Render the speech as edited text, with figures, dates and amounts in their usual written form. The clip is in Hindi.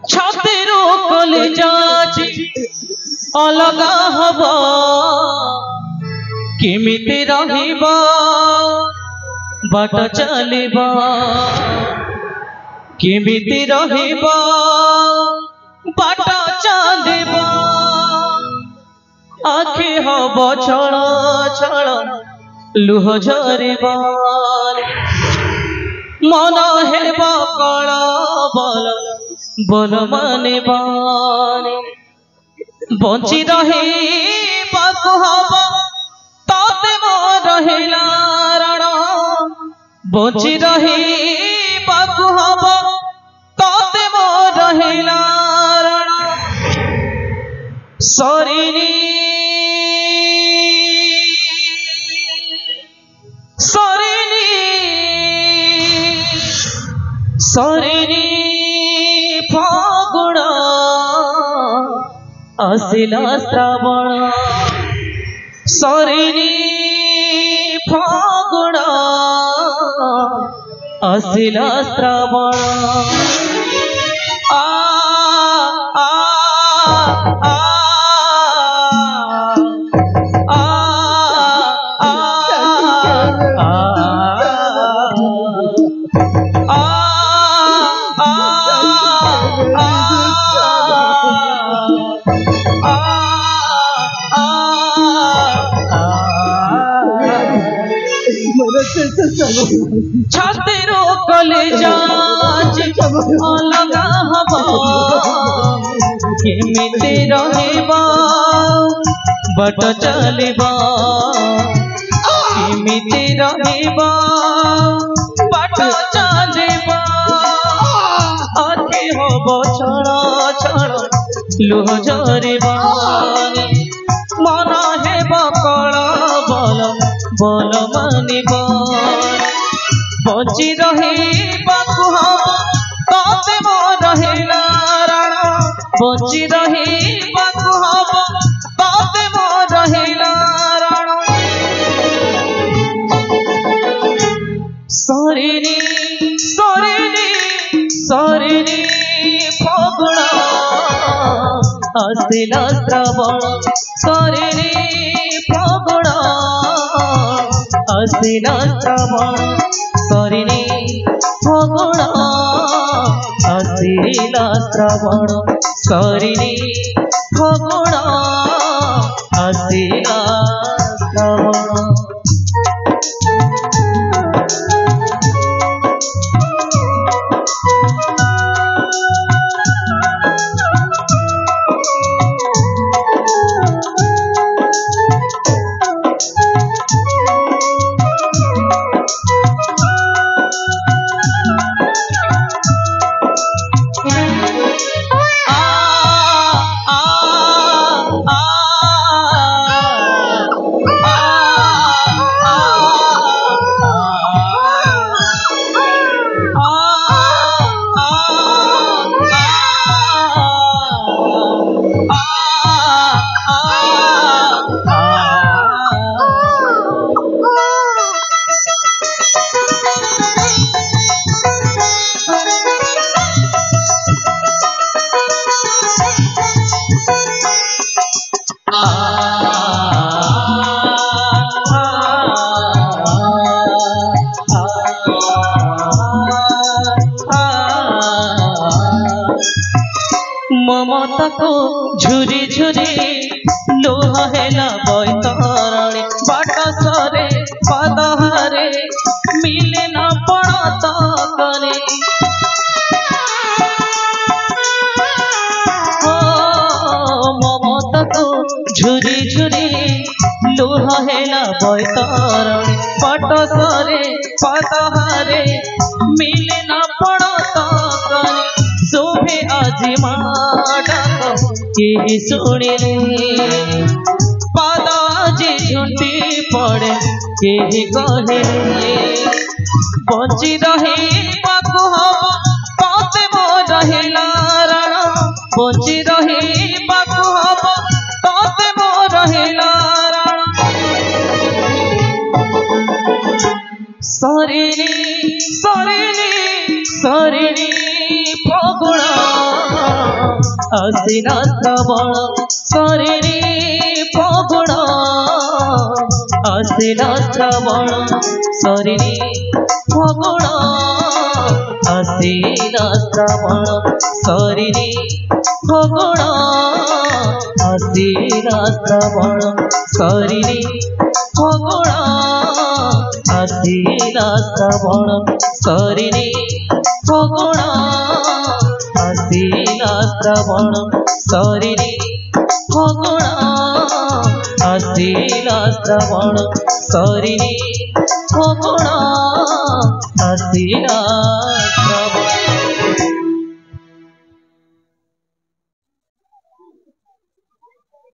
छातिर कले जाची अलगा हब केमिति रहिबा बाट चलिबा केमिति रहिबा बाट चलिबा आखि हब छल छल लुह झरिबा मन हेब कल बल बल मानिबा बंची रही हब ताते मोर रहिला रण बंची रही हब ताते मोर रहिला रण सरिनी सरिनी सरिनी फागुण आसिला श्रावण सरिनी फागुण आसिला श्रावण आ आ आ छातिर कले जाची अलगा हब केमिति रहिबा बाट चलिबा केमिति रहिबा बाट चलिबा आखि हब छल छल लुह झरिबा मन हेब कल बल बल मानिबा बंची रही हब ताते मोर रहिला रण बंची रही हब ताते मोर रहिला रण सरिनी सरिनी सरिनी फागुण आसिला श्रावण सरिनी फागुण आसिला श्रावण सरिनी फागुण आसिला श्रावण सरिनी फागुण आसिला श्रावण ममता को झुरी झुरी लोह हेला बैतरणी बाट सरे पदहारे मिले न पड़त करे ममता को झुरी झुरी लोह हेला बैतरणी बाट सरे पदहारे मिले न पड़त करे शोभे আজি माडक के शुणिले पद আজি झुंटी पड़े के कहले बंची रही हब ताते मोर रहिला रण बंची रही हब ताते मोर रहिला रण सरिनी सरिनी सरिनी फागुण ଆସିଲା ଶ୍ରାବଣ ସରିରେ ଫଗୁଣ ଆସିଲା ଶ୍ରାବଣ ସରିରେ ଫଗୁଣ ଆସିଲା ଶ୍ରାବଣ ସରିରେ ଫଗୁଣ ଆସିଲା ଶ୍ରାବଣ ସରିରେ ଫଗୁଣ ଆସିଲା ଶ୍ରାବଣ ସରିରେ ଫଗୁଣ ଆସିଲା ଶ୍ରାବଣ ସରିରେ ଫଗୁଣ ଆସିଲା ଶ୍ରାବଣ ସରିରେ ଫଗୁଣ ଆସିଲା